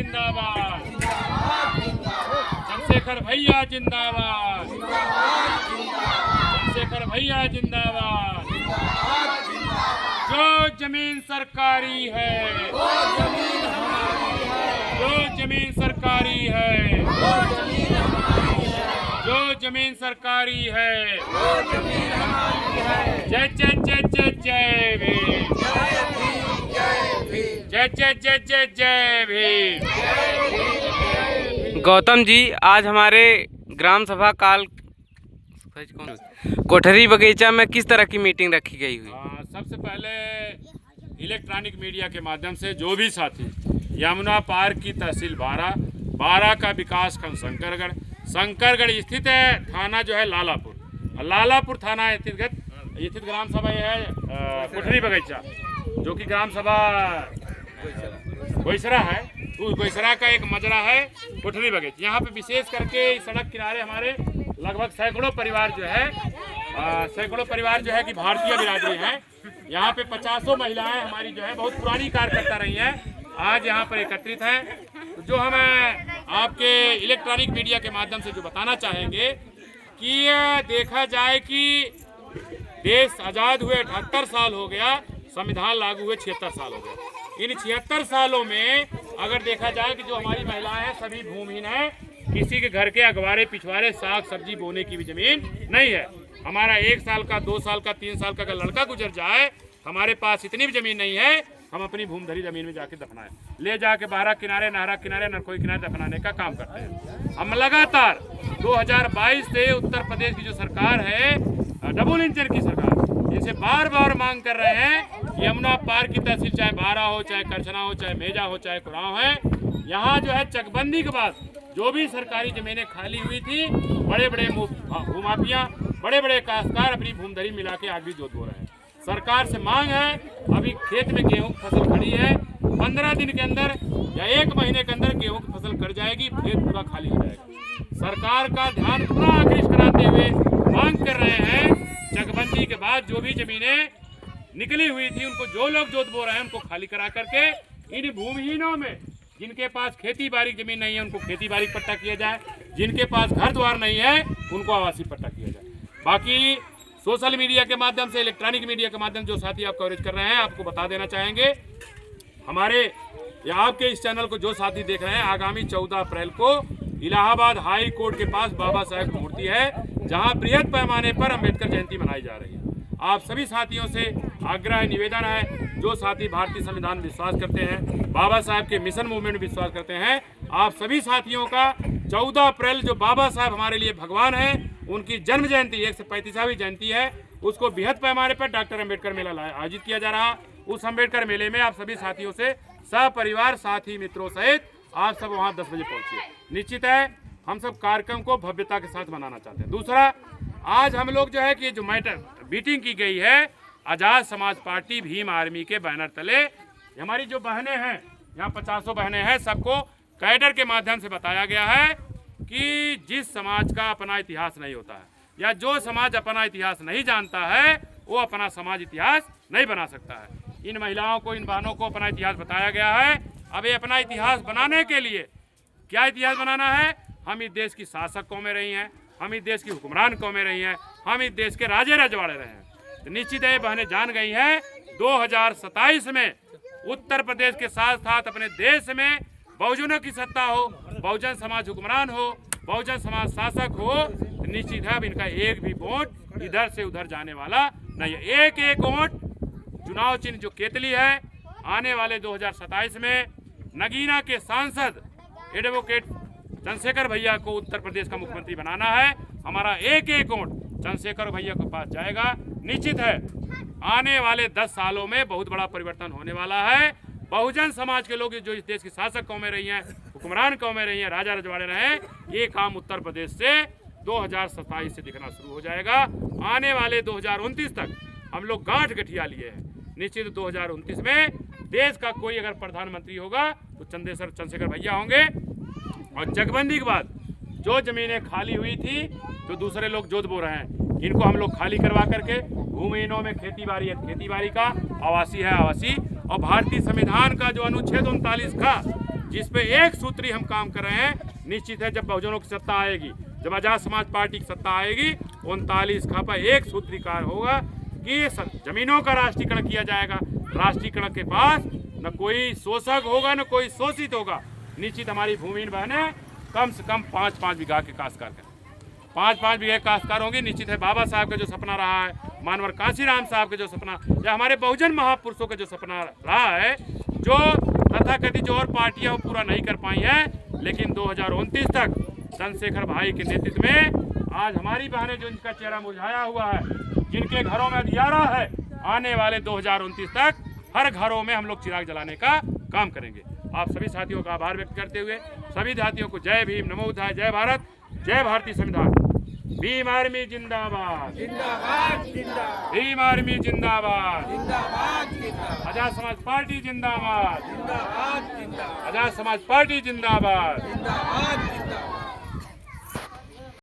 जिंदाबाद, चंद्रशेखर भैया जिंदाबाद, चंद्रशेखर भैया जिंदाबाद। जो जमीन सरकारी है, जो जमीन सरकारी है, जो जमीन सरकारी है, जय जय जय जय जय भीम, जय जय जय जय जय भीम। गौतम जी, आज हमारे ग्राम सभा काल कोठरी बगीचा में किस तरह की मीटिंग रखी गई हुई? सबसे पहले इलेक्ट्रॉनिक मीडिया के माध्यम से जो भी साथी यमुना पार की तहसील बारा का विकास खंड शंकरगढ़ स्थित है, थाना जो है लालापुर थाना स्थित ग्राम सभा है कोठरी बगीचा, जो कि ग्राम सभा गोइसरा है। उस गोइसरा का एक मजरा है कोठरी बगीचा। यहाँ पे विशेष करके सड़क किनारे हमारे लगभग सैकड़ों परिवार जो है कि भारतीय बिरादरी हैं। यहाँ पे 50 महिलाएं हमारी जो है बहुत पुरानी कार्यकर्ता रही हैं, आज यहाँ पर एकत्रित हैं। तो जो हम आपके इलेक्ट्रॉनिक मीडिया के माध्यम से जो बताना चाहेंगे कि देखा जाए कि देश आज़ाद हुए 78 साल हो गया, संविधान लागू हुए 76 साल हो गया। इन 76 सालों में अगर देखा जाए कि जो हमारी महिलाएं हैं सभी भूमिहीन हैं, किसी के घर के अगवारे पिछवाड़े साग सब्जी बोने की भी जमीन नहीं है। हमारा 1 साल का 2 साल का 3 साल का अगर लड़का गुजर जाए, हमारे पास इतनी भी जमीन नहीं है हम अपनी भूमधरी जमीन में जाके दफनाएं, ले जाके बारा किनारे, नहरा किनारे, नरकोई किनारे दफनाने का काम करते हैं। हम लगातार 2022 से उत्तर प्रदेश की जो सरकार है, डबल इंजन की सरकार, इनसे बार बार मांग कर रहे हैं कि यमुना पार की तहसील चाहे बारा हो, चाहे करछना हो, चाहे मेजा हो, चाहे कुराव है, यहाँ जो है चकबंदी के बाद जो भी सरकारी जमीनें खाली हुई थी, बड़े बड़े भूमाफिया, बड़े बड़े काश्तकार अपनी भूमधरी मिला के आज भी जोत बो रहे हैं। सरकार से मांग है, अभी खेत में गेहूं की फसल खड़ी है, 15 दिन के अंदर या 1 महीने के अंदर गेहूं की फसल कट जाएगी, खेत पूरा खाली हो जाएगा। सरकार का ध्यान पूरा आकृष्ट कराते हुए मांग कर रहे हैं, चकबंदी के बाद जो भी जमीनें निकली हुई थी उनको जो लोग जोत बो रहे हैं उनको खाली करा करके इन भूमिहीनों में, जिनके पास खेती बाड़ी जमीन नहीं है उनको खेती बाड़ी पट्टा किया जाए, जिनके पास घर द्वार नहीं है उनको आवासीय पट्टा किया जाए। बाकी सोशल मीडिया के माध्यम से, इलेक्ट्रॉनिक मीडिया के माध्यम जो साथी आप कवरेज कर रहे हैं, आपको बता देना चाहेंगे हमारे या आपके इस चैनल को जो साथी देख रहे हैं, आगामी 14 अप्रैल को इलाहाबाद हाई कोर्ट के पास बाबा साहेब की मूर्ति है, जहां बृहद पैमाने पर अम्बेडकर जयंती मनाई जा रही है। आप सभी साथियों से आग्रह निवेदन है, जो साथी भारतीय संविधान में विश्वास करते हैं, बाबा साहब के मिशन मूवमेंट में विश्वास करते हैं, आप सभी साथियों का 14 अप्रैल जो बाबा साहब हमारे लिए भगवान है, उनकी जन्म जयंती 135वीं जयंती है, उसको बृहद पैमाने पर डॉक्टर अम्बेडकर मेला आयोजित किया जा रहा। उस अम्बेडकर मेले में आप सभी साथियों से सपरिवार साथी मित्रों सहित आप सब वहाँ 10 बजे पहुँचिए। निश्चित है हम सब कार्यक्रम को भव्यता के साथ मनाना चाहते हैं। दूसरा, आज हम लोग जो है कि जो मीटिंग की गई है आज़ाद समाज पार्टी भीम आर्मी के बैनर तले, हमारी जो बहनें हैं, यहाँ 50 बहनें हैं, सबको कैडर के माध्यम से बताया गया है कि जिस समाज का अपना इतिहास नहीं होता है या जो समाज अपना इतिहास नहीं जानता है वो अपना समाज इतिहास नहीं बना सकता है। इन महिलाओं को, इन बहनों को अपना इतिहास बताया गया है। अब ये अपना इतिहास बनाने के लिए क्या इतिहास बनाना है? हम इस देश की शासक कौमें रही हैं, हम इस देश की हुक्मरान कौमें रही हैं, हम इस देश के राजे रजवाड़े रहे हैं। तो निश्चित है बहनें जान गई हैं 2027 में उत्तर प्रदेश के साथ साथ अपने देश में बहुजनों की सत्ता हो, बहुजन समाज हुक्मरान हो, बहुजन समाज शासक हो, तो निश्चित है अब इनका एक भी वोट इधर से उधर जाने वाला नहीं है। एक एक वोट चुनाव चिन्ह जो केतली है, आने वाले 2027 में नगीना के सांसद एडवोकेट चंद्रशेखर भैया को उत्तर प्रदेश का मुख्यमंत्री बनाना है। हमारा एक एक वोट चंद्रशेखर भैया के पास जाएगा। निश्चित है आने वाले 10 सालों में बहुत बड़ा परिवर्तन होने वाला है। बहुजन समाज के लोग जो इस देश की शासक कौमें रही हैं, हुक्मरान कौमें रही हैं, राजा रजवाड़े रहे हैं, ये काम उत्तर प्रदेश से 2027 से दिखना शुरू हो जाएगा। आने वाले 2029 तक हम लोग गांठ गठिया लिए हैं। निश्चित 2029 में देश का कोई अगर प्रधानमंत्री होगा तो चंद्रशेखर भैया होंगे। और चकबंदी के बाद जो जमीनें खाली हुई थी, जो दूसरे लोग जोत बो रहे हैं, इनको हम लोग खाली करवा करके भूमिहीनों में खेती बाड़ी है खेती बाड़ी का, आवासीय है आवासीय, और भारतीय संविधान का जो अनुच्छेद 39 का जिस पे एक सूत्री हम काम कर रहे हैं। निश्चित है जब बहुजनों की सत्ता आएगी, जब आजाद समाज पार्टी की सत्ता आएगी, 39 खापा एक सूत्री कार्य होगा कि जमीनों का राष्ट्रीयकरण किया जाएगा। राष्ट्रीयकरण के पास न कोई शोषक होगा न कोई शोषित होगा। निश्चित हमारी भूमिहीन बहनें कम से कम 5-5 बीघा के काश्तकार करें, 5-5 बीघे काश्तकार होंगे। निश्चित है बाबा साहब का जो सपना रहा है, मानवर कांशीराम साहब का जो सपना, या हमारे बहुजन महापुरुषों का जो सपना रहा है, जो तथाकथित जो और पार्टियां पूरा नहीं कर पाई हैं, लेकिन 2029 तक चंद्रशेखर भाई के नेतृत्व में आज हमारी बहनें जो इनका चेहरा मुरझाया हुआ है, जिनके घरों में अंधियारा है, आने वाले 2029 तक हर घरों में हम लोग चिराग जलाने का काम करेंगे। आप सभी साथियों का आभार व्यक्त करते हुए सभी साथियों को जय भीम, नमो बुद्धाय, जय भारत, जय भारतीय संविधान। भीम आर्मी जिंदाबाद, जिंदाबाद जिंदाबाद, भीम आर्मी जिंदाबाद, जिंदाबाद जिंदाबाद, आजाद समाज पार्टी जिंदाबाद, जिंदाबाद जिंदाबाद, आजाद समाज पार्टी जिंदाबाद। जिंदाबाद।